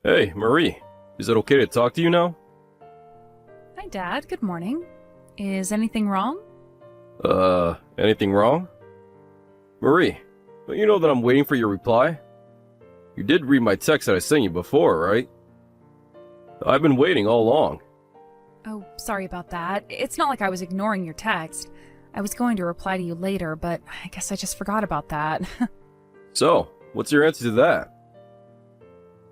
Hey, Marie. Is it okay to talk to you now? Hi, Dad. Good morning. Is anything wrong? Anything wrong? Marie, don't you know that I'm waiting for your reply? You did read my text that I sent you before, right? I've been waiting all along. Oh, sorry about that. It's not like I was ignoring your text. I was going to reply to you later, but I guess I just forgot about that. So, what's your answer to that?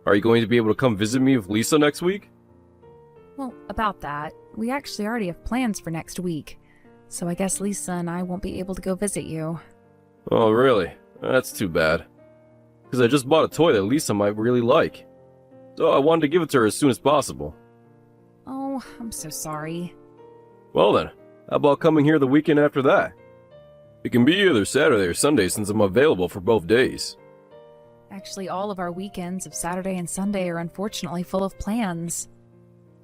Are you going to be able to come visit me with Lisa next week? Well, about that, we actually already have plans for next week. So I guess Lisa and I won't be able to go visit you. Oh, really? That's too bad. Because I just bought a toy that Lisa might really like. So I wanted to give it to her as soon as possible. Oh, I'm so sorry. Well then, how about coming here the weekend after that? It can be either Saturday or Sunday since I'm available for both days. Actually, all of our weekends of Saturday and Sunday are unfortunately full of plans.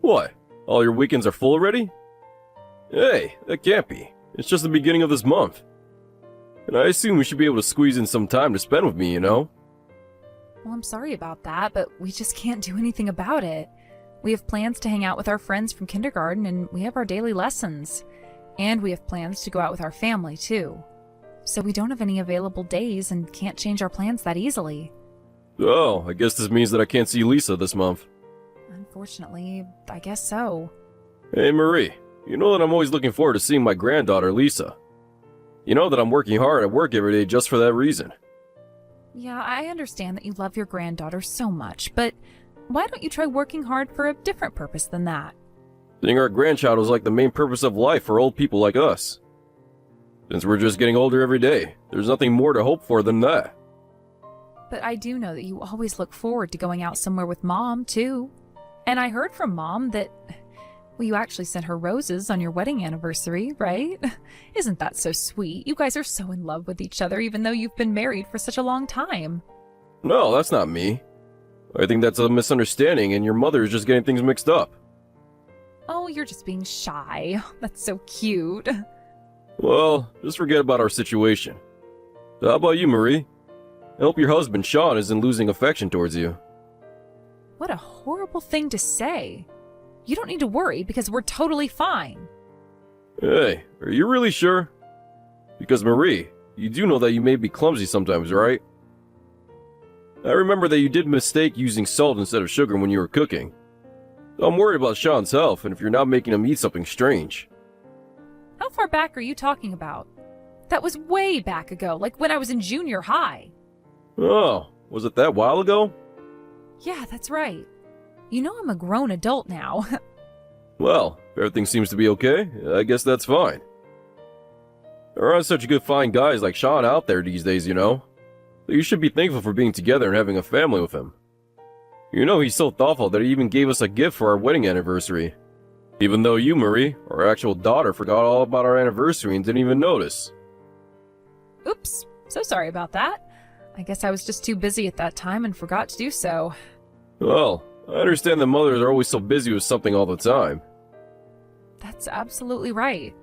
What? All your weekends are full already? Hey, that can't be. It's just the beginning of this month. And I assume we should be able to squeeze in some time to spend with me, you know? Well, I'm sorry about that, but we just can't do anything about it. We have plans to hang out with our friends from kindergarten, and we have our daily lessons. And we have plans to go out with our family, too. So we don't have any available days and can't change our plans that easily. Oh, I guess this means that I can't see Lisa this month. Unfortunately, I guess so. Hey Marie, you know that I'm always looking forward to seeing my granddaughter Lisa. You know that I'm working hard at work every day just for that reason. Yeah, I understand that you love your granddaughter so much, but why don't you try working hard for a different purpose than that? Seeing our grandchild is like the main purpose of life for old people like us. Since we're just getting older every day, there's nothing more to hope for than that. But I do know that you always look forward to going out somewhere with Mom, too. And I heard from Mom that, well, you actually sent her roses on your wedding anniversary, right? Isn't that so sweet? You guys are so in love with each other even though you've been married for such a long time. No, that's not me. I think that's a misunderstanding and your mother is just getting things mixed up. Oh, you're just being shy. That's so cute. Well, just forget about our situation. So how about you, Marie? I hope your husband, Sean, isn't losing affection towards you. What a horrible thing to say. You don't need to worry because we're totally fine. Hey, are you really sure? Because Marie, you do know that you may be clumsy sometimes, right? I remember that you did mistake using salt instead of sugar when you were cooking. So I'm worried about Sean's health and if you're not making him eat something strange. How far back are you talking about? That was way back ago, like when I was in junior high. Oh, was it that while ago? Yeah, that's right. You know I'm a grown adult now. Well, if everything seems to be okay, I guess that's fine. There aren't such good fine guys like Sean out there these days, you know? So you should be thankful for being together and having a family with him. You know he's so thoughtful that he even gave us a gift for our wedding anniversary. Even though you, Marie, our actual daughter, forgot all about our anniversary and didn't even notice. Oops, so sorry about that. I guess I was just too busy at that time and forgot to do so. Well, I understand that mothers are always so busy with something all the time. That's absolutely right.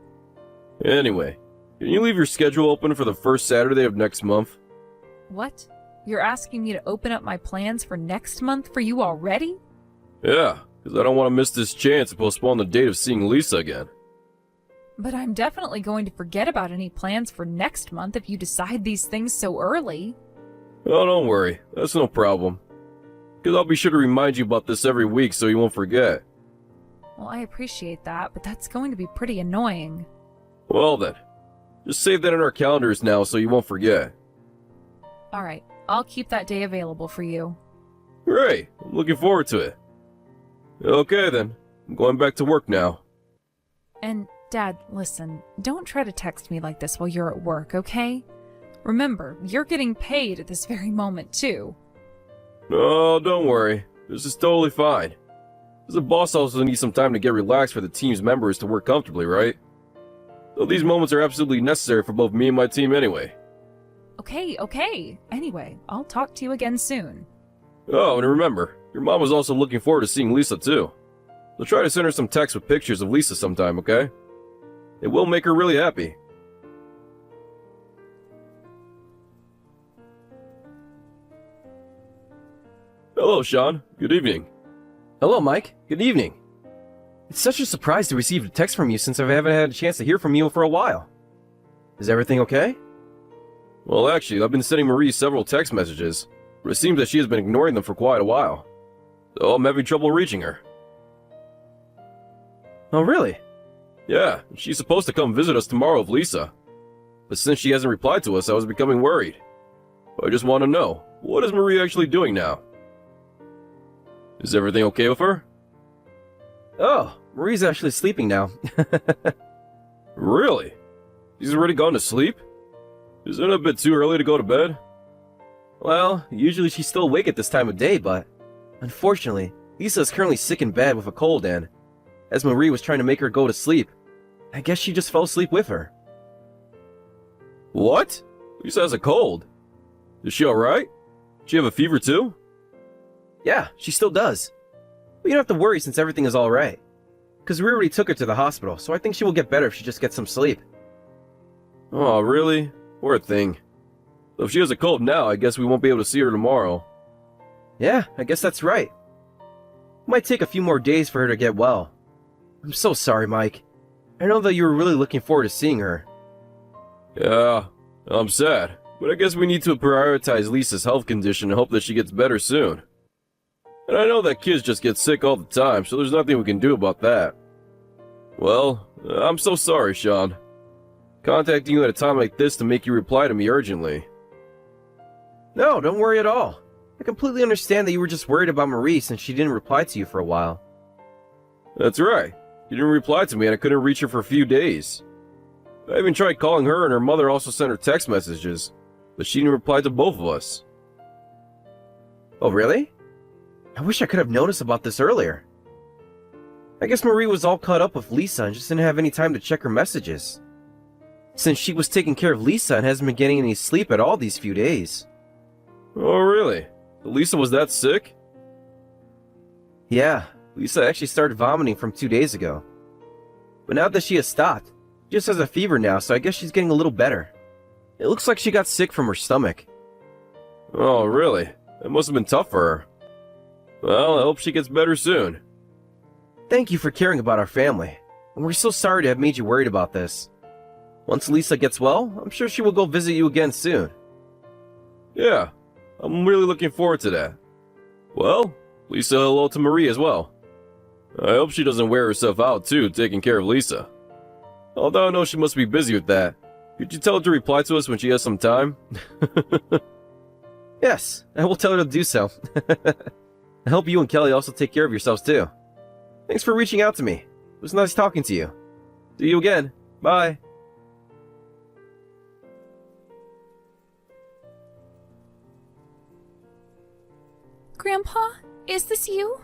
Anyway, can you leave your schedule open for the first Saturday of next month? What? You're asking me to open up my plans for next month for you already? Yeah, because I don't want to miss this chance to postpone the date of seeing Lisa again. But I'm definitely going to forget about any plans for next month if you decide these things so early. Oh, don't worry, that's no problem. Because I'll be sure to remind you about this every week so you won't forget. Well, I appreciate that, but that's going to be pretty annoying. Well then, just save that in our calendars now so you won't forget. Alright, I'll keep that day available for you. Great, I'm looking forward to it. Okay then, I'm going back to work now. And, Dad, listen, don't try to text me like this while you're at work, okay? Remember, you're getting paid at this very moment, too. No, don't worry, this is totally fine. Because the boss also needs some time to get relaxed for the team's members to work comfortably, right? So these moments are absolutely necessary for both me and my team anyway. Okay. Anyway, I'll talk to you again soon. Oh, and remember, your mom was also looking forward to seeing Lisa too. So try to send her some texts with pictures of Lisa sometime, okay? It will make her really happy. Hello, Sean. Good evening. Hello, Mike. Good evening. It's such a surprise to receive a text from you since I haven't had a chance to hear from you for a while. Is everything okay? Well, actually, I've been sending Marie several text messages, but it seems that she has been ignoring them for quite a while. So I'm having trouble reaching her. Oh, really? Yeah, she's supposed to come visit us tomorrow with Lisa. But since she hasn't replied to us, I was becoming worried. I just want to know, what is Marie actually doing now? Is everything okay with her? Oh, Marie's actually sleeping now. Really? She's already gone to sleep? Isn't it a bit too early to go to bed? Well, usually she's still awake at this time of day, but unfortunately, Lisa is currently sick in bed with a cold, and as Marie was trying to make her go to sleep, I guess she just fell asleep with her. What? Lisa has a cold. Is she alright? Does she have a fever too? Yeah, she still does. But you don't have to worry since everything is alright. Because we already took her to the hospital, so I think she will get better if she just gets some sleep. Oh, really? Poor thing. So if she has a cold now, I guess we won't be able to see her tomorrow. Yeah, I guess that's right. It might take a few more days for her to get well. I'm so sorry, Mike. I know that you were really looking forward to seeing her. Yeah, I'm sad, but I guess we need to prioritize Lisa's health condition and hope that she gets better soon. And I know that kids just get sick all the time, so there's nothing we can do about that. Well, I'm so sorry, Sean. Contacting you at a time like this to make you reply to me urgently. No, don't worry at all. I completely understand that you were just worried about Marie since she didn't reply to you for a while. That's right. She didn't reply to me and I couldn't reach her for a few days. I even tried calling her, and her mother also sent her text messages, but she didn't reply to both of us. Oh, really? I wish I could have noticed about this earlier. I guess Marie was all caught up with Lisa and just didn't have any time to check her messages. Since she was taking care of Lisa and hasn't been getting any sleep at all these few days. Oh, really? Lisa was that sick? Yeah, Lisa actually started vomiting from 2 days ago. But now that she has stopped, she just has a fever now, so I guess she's getting a little better. It looks like she got sick from her stomach. Oh, really? It must have been tough for her. Well, I hope she gets better soon. Thank you for caring about our family, and we're so sorry to have made you worried about this. Once Lisa gets well, I'm sure she will go visit you again soon. Yeah, I'm really looking forward to that. Well, Lisa, hello to Marie as well. I hope she doesn't wear herself out too, taking care of Lisa. Although I know she must be busy with that. Could you tell her to reply to us when she has some time? Yes, I will tell her to do so. I hope you and Kelly also take care of yourselves too. Thanks for reaching out to me. It was nice talking to you. See you again. Bye. Grandpa, is this you?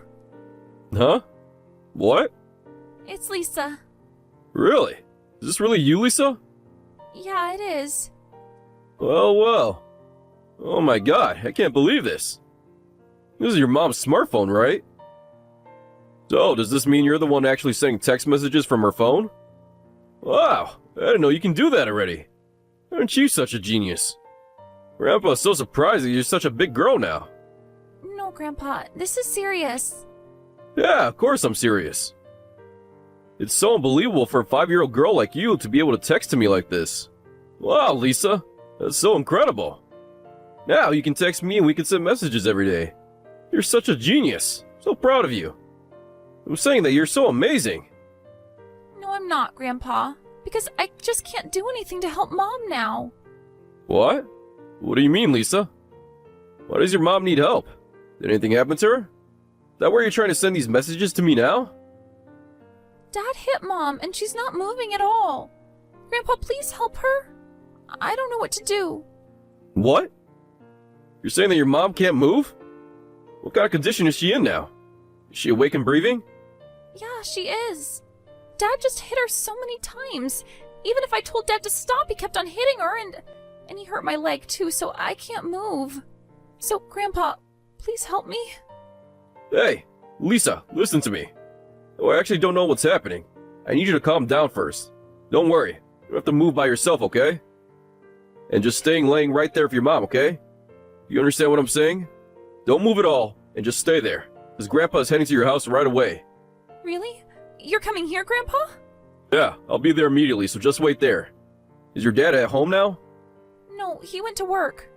Huh? What? It's Lisa. Really? Is this really you, Lisa? Yeah, it is. Well, well. Oh my god, I can't believe this. This is your mom's smartphone, right? So, does this mean you're the one actually sending text messages from her phone? Wow, I didn't know you can do that already. Aren't you such a genius? Grandpa's so surprised that you're such a big girl now. No, Grandpa, this is serious. Yeah, of course I'm serious. It's so unbelievable for a 5-year-old girl like you to be able to text to me like this. Wow, Lisa, that's so incredible. Now you can text me and we can send messages every day. You're such a genius. So proud of you. I'm saying that you're so amazing. No, I'm not, Grandpa, because I just can't do anything to help Mom now. What? What do you mean, Lisa? Why does your mom need help? Did anything happen to her? Is that why you're trying to send these messages to me now? Dad hit Mom, and she's not moving at all. Grandpa, please help her. I don't know what to do. What? You're saying that your mom can't move? What kind of condition is she in now? Is she awake and breathing? Yeah, she is. Dad just hit her so many times. Even if I told Dad to stop, he kept on hitting her, and he hurt my leg too, so I can't move. So, Grandpa, please help me. Hey, Lisa, listen to me. Oh, I actually don't know what's happening. I need you to calm down first. Don't worry. You don't have to move by yourself, okay? And just laying right there with your mom, okay? You understand what I'm saying? Don't move at all, and just stay there, because Grandpa's heading to your house right away. Really? You're coming here, Grandpa? Yeah, I'll be there immediately, so just wait there. Is your dad at home now? No, he went to work.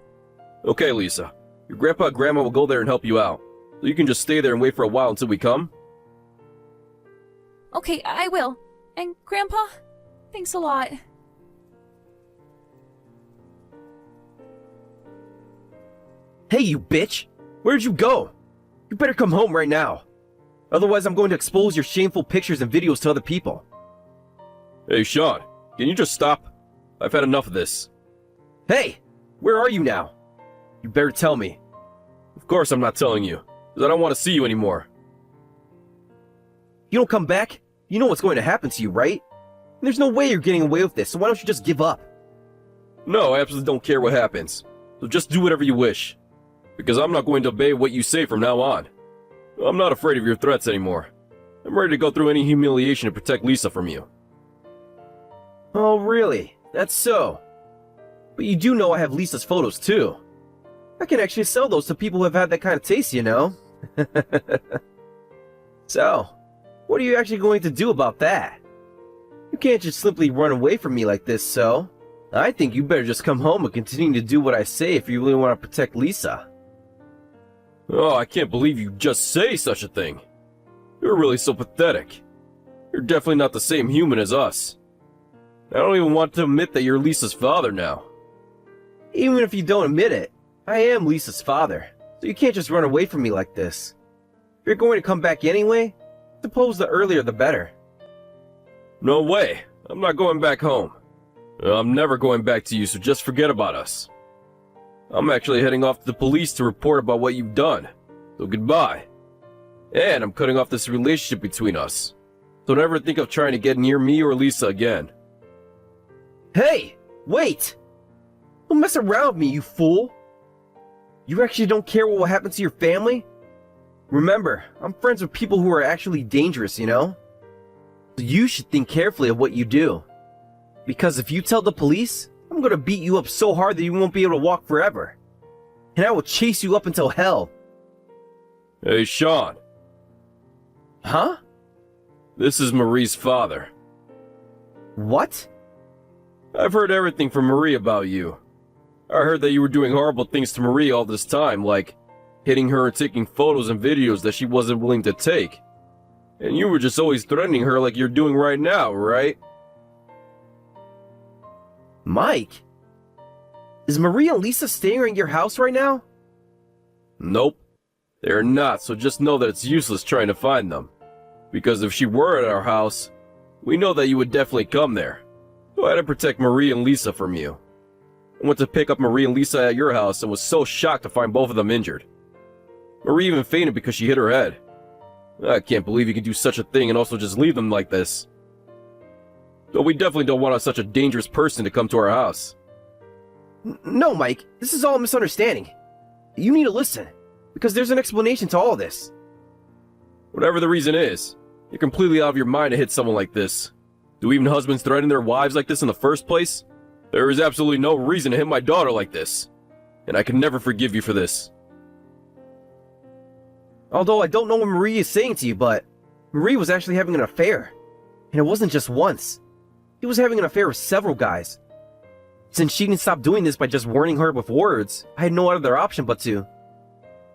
Okay, Lisa. Your grandpa and grandma will go there and help you out. So you can just stay there and wait for a while until we come? Okay, I will. And Grandpa, thanks a lot. Hey, you bitch! Where'd you go? You better come home right now. Otherwise, I'm going to expose your shameful pictures and videos to other people. Hey, Sean, can you just stop? I've had enough of this. Hey! Where are you now? You better tell me. Of course I'm not telling you, because I don't want to see you anymore. You don't come back, you know what's going to happen to you, right? There's no way you're getting away with this, so why don't you just give up? No, I absolutely don't care what happens. So just do whatever you wish. Because I'm not going to obey what you say from now on. I'm not afraid of your threats anymore. I'm ready to go through any humiliation to protect Lisa from you. Oh, really? That's so. But you do know I have Lisa's photos, too. I can actually sell those to people who have had that kind of taste, you know? So, what are you actually going to do about that? You can't just simply run away from me like this, so... I think you better just come home and continue to do what I say if you really want to protect Lisa. Oh, I can't believe you just say such a thing. You're really so pathetic. You're definitely not the same human as us. I don't even want to admit that you're Lisa's father now. Even if you don't admit it, I am Lisa's father, so you can't just run away from me like this. If you're going to come back anyway, suppose the earlier the better. No way. I'm not going back home. I'm never going back to you, so just forget about us. I'm actually heading off to the police to report about what you've done. So goodbye. And I'm cutting off this relationship between us. So don't ever think of trying to get near me or Lisa again. Hey! Wait! Don't mess around with me, you fool! You actually don't care what will happen to your family? Remember, I'm friends with people who are actually dangerous, you know? So you should think carefully of what you do. Because if you tell the police, I'm gonna beat you up so hard that you won't be able to walk forever. And I will chase you up until hell. Hey, Sean. Huh? This is Marie's father. What? I've heard everything from Marie about you. I heard that you were doing horrible things to Marie all this time, like hitting her and taking photos and videos that she wasn't willing to take. And you were just always threatening her like you're doing right now, right? Mike? Is Marie and Lisa staying at your house right now? Nope. They're not, so just know that it's useless trying to find them. Because if she were at our house, we know that you would definitely come there. So I had to protect Marie and Lisa from you. I went to pick up Marie and Lisa at your house and was so shocked to find both of them injured. Marie even fainted because she hit her head. I can't believe you can do such a thing and also just leave them like this. So we definitely don't want such a dangerous person to come to our house. No, Mike. This is all a misunderstanding. You need to listen, because there's an explanation to all this. Whatever the reason is, you're completely out of your mind to hit someone like this. Do even husbands threaten their wives like this in the first place? There is absolutely no reason to hit my daughter like this. And I can never forgive you for this. Although I don't know what Marie is saying to you, but Marie was actually having an affair. And it wasn't just once. She was having an affair with several guys. Since she didn't stop doing this by just warning her with words, I had no other option but to.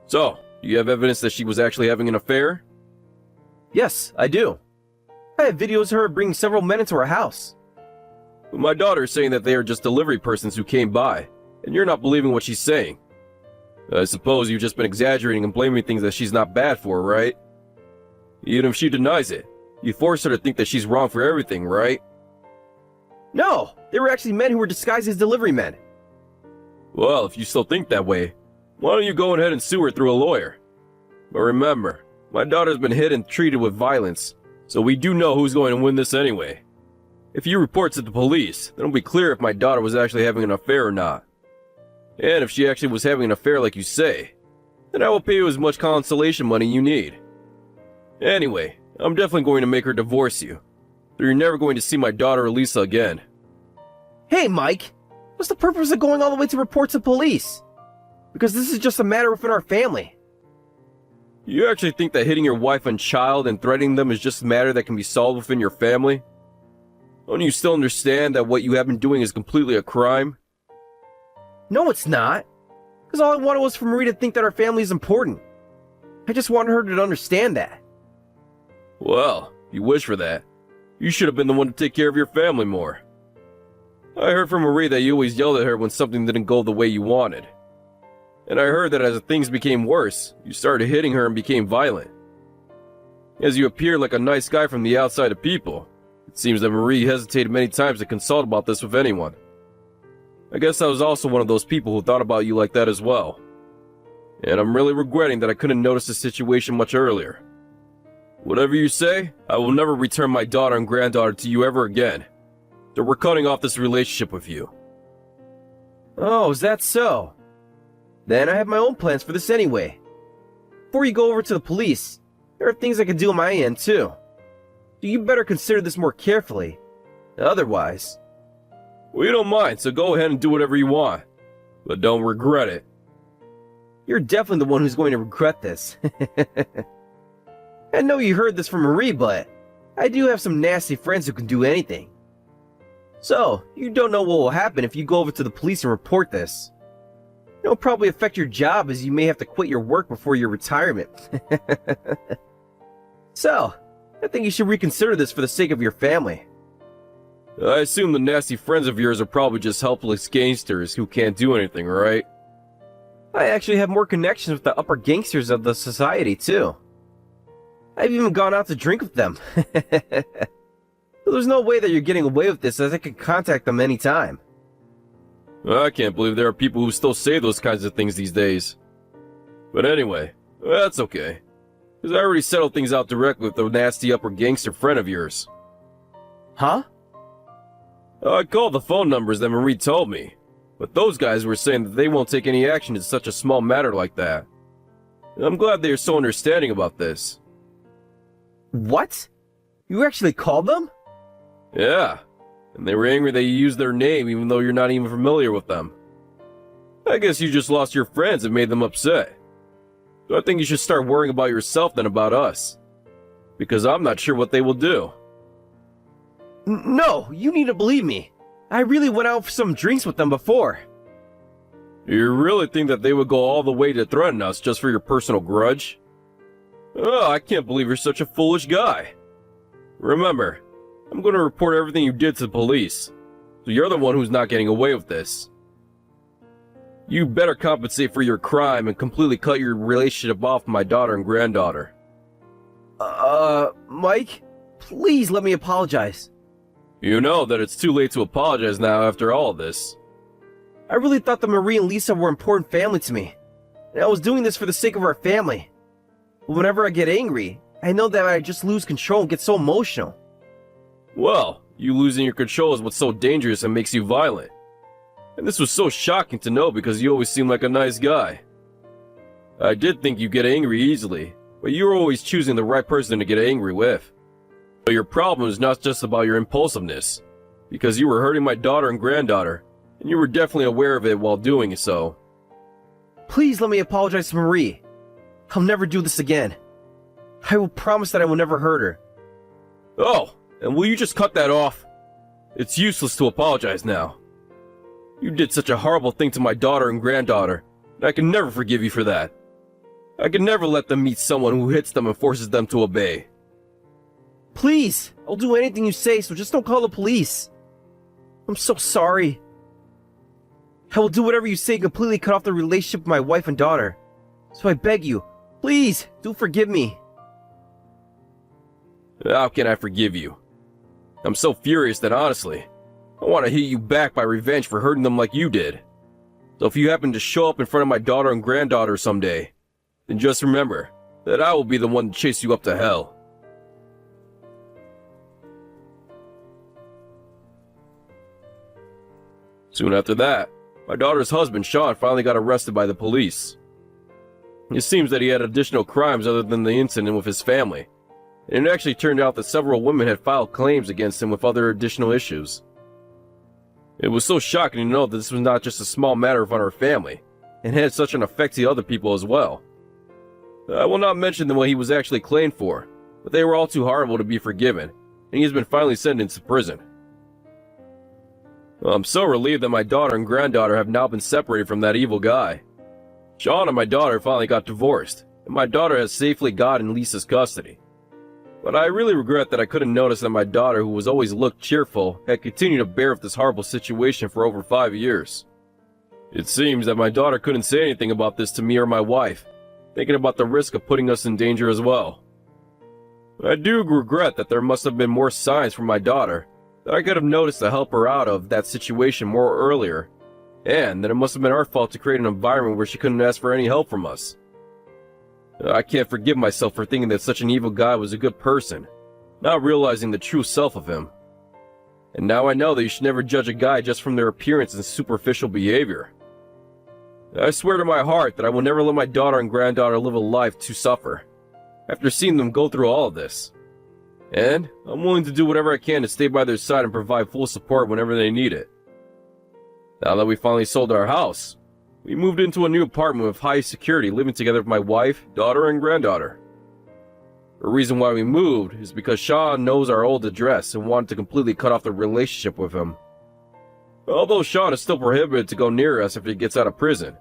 So, do you have evidence that she was actually having an affair? Yes, I do. I have videos of her bringing several men into our house. But my daughter is saying that they are just delivery persons who came by, and you're not believing what she's saying. I suppose you've just been exaggerating and blaming things that she's not bad for, right? Even if she denies it, you force her to think that she's wrong for everything, right? No, they were actually men who were disguised as delivery men. Well, if you still think that way, why don't you go ahead and sue her through a lawyer? But remember, my daughter's been hit and treated with violence, so we do know who's going to win this anyway. If you report to the police, then it'll be clear if my daughter was actually having an affair or not. And if she actually was having an affair like you say, then I will pay you as much consolation money you need. Anyway, I'm definitely going to make her divorce you. So you're never going to see my daughter or Lisa again. Hey, Mike! What's the purpose of going all the way to report to police? Because this is just a matter within our family. You actually think that hitting your wife and child and threatening them is just a matter that can be solved within your family? Don't you still understand that what you have been doing is completely a crime? No, it's not. Because all I wanted was for Marie to think that our family is important. I just wanted her to understand that. Well, you wish for that. You should have been the one to take care of your family more. I heard from Marie that you always yelled at her when something didn't go the way you wanted. And I heard that as things became worse, you started hitting her and became violent. As you appeared like a nice guy from the outside of people, it seems that Marie hesitated many times to consult about this with anyone. I guess I was also one of those people who thought about you like that as well. And I'm really regretting that I couldn't notice the situation much earlier. Whatever you say, I will never return my daughter and granddaughter to you ever again. So we're cutting off this relationship with you. Oh, is that so? Then I have my own plans for this anyway. Before you go over to the police, there are things I can do on my end too. So you better consider this more carefully. Otherwise... We don't mind, so go ahead and do whatever you want. But don't regret it. You're definitely the one who's going to regret this. I know you heard this from Marie, but I do have some nasty friends who can do anything. So, you don't know what will happen if you go over to the police and report this. It'll probably affect your job as you may have to quit your work before your retirement. So, I think you should reconsider this for the sake of your family. I assume the nasty friends of yours are probably just helpless gangsters who can't do anything, right? I actually have more connections with the upper gangsters of the society, too. I've even gone out to drink with them. There's no way that you're getting away with this, as I can contact them anytime. I can't believe there are people who still say those kinds of things these days. But anyway, that's okay. Because I already settled things out directly with the nasty upper gangster friend of yours. Huh? I called the phone numbers that Marie told me, but those guys were saying that they won't take any action in such a small matter like that. And I'm glad they are so understanding about this. What? You actually called them? Yeah, and they were angry that you used their name even though you're not even familiar with them. I guess you just lost your friends and made them upset. So I think you should start worrying about yourself than about us. Because I'm not sure what they will do. No, you need to believe me. I really went out for some drinks with them before. You really think that they would go all the way to threaten us just for your personal grudge? Oh, I can't believe you're such a foolish guy. Remember, I'm going to report everything you did to the police. So you're the one who's not getting away with this. You better compensate for your crime and completely cut your relationship off with my daughter and granddaughter. Mike, please let me apologize. You know that it's too late to apologize now after all of this. I really thought that Marie and Lisa were important family to me. And I was doing this for the sake of our family. But whenever I get angry, I know that I just lose control and get so emotional. Well, you losing your control is what's so dangerous and makes you violent. And this was so shocking to know because you always seemed like a nice guy. I did think you get angry easily, but you were always choosing the right person to get angry with. But your problem is not just about your impulsiveness, because you were hurting my daughter and granddaughter, and you were definitely aware of it while doing so. Please let me apologize to Marie. I'll never do this again. I will promise that I will never hurt her. Oh, and will you just cut that off? It's useless to apologize now. You did such a horrible thing to my daughter and granddaughter, and I can never forgive you for that. I can never let them meet someone who hits them and forces them to obey. Please, I'll do anything you say, so just don't call the police. I'm so sorry. I will do whatever you say and completely cut off the relationship with my wife and daughter. So I beg you, please, do forgive me. How can I forgive you? I'm so furious that honestly, I want to hit you back by revenge for hurting them like you did. So if you happen to show up in front of my daughter and granddaughter someday, then just remember that I will be the one to chase you up to hell. Soon after that, my daughter's husband, Sean, finally got arrested by the police. It seems that he had additional crimes other than the incident with his family, and it actually turned out that several women had filed claims against him with other additional issues. It was so shocking to know that this was not just a small matter of our family, and had such an effect to other people as well. I will not mention what he was actually claimed for, but they were all too horrible to be forgiven, and he has been finally sentenced to prison. I'm so relieved that my daughter and granddaughter have now been separated from that evil guy. Sean and my daughter finally got divorced, and my daughter has safely got in Lisa's custody. But I really regret that I couldn't notice that my daughter, who was always looked cheerful, had continued to bear with this horrible situation for over 5 years. It seems that my daughter couldn't say anything about this to me or my wife, thinking about the risk of putting us in danger as well. I do regret that there must have been more signs from my daughter that I could have noticed to help her out of that situation more earlier, and that it must have been our fault to create an environment where she couldn't ask for any help from us. I can't forgive myself for thinking that such an evil guy was a good person, not realizing the true self of him. And now I know that you should never judge a guy just from their appearance and superficial behavior. I swear to my heart that I will never let my daughter and granddaughter live a life to suffer, after seeing them go through all of this. And I'm willing to do whatever I can to stay by their side and provide full support whenever they need it. Now that we finally sold our house, we moved into a new apartment with high security, living together with my wife, daughter, and granddaughter. The reason why we moved is because Sean knows our old address and wanted to completely cut off the relationship with him. Although Sean is still prohibited to go near us after he gets out of prison,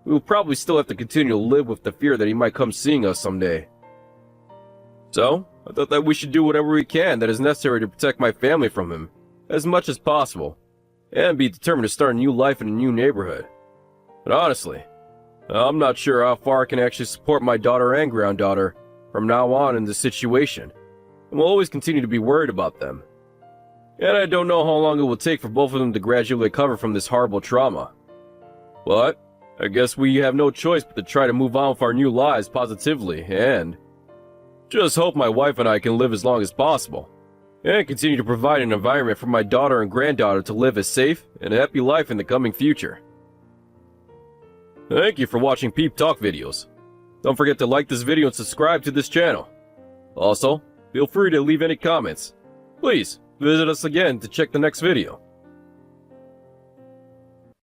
we will probably still have to continue to live with the fear that he might come seeing us someday. So, I thought that we should do whatever we can that is necessary to protect my family from him, as much as possible, and be determined to start a new life in a new neighborhood. But honestly, I'm not sure how far I can actually support my daughter and granddaughter from now on in this situation, and will always continue to be worried about them. And I don't know how long it will take for both of them to gradually recover from this horrible trauma. But I guess we have no choice but to try to move on with our new lives positively, and just hope my wife and I can live as long as possible, and continue to provide an environment for my daughter and granddaughter to live a safe and happy life in the coming future. Thank you for watching Peep Talk videos. Don't forget to like this video and subscribe to this channel. Also, feel free to leave any comments. Please visit us again to check the next video.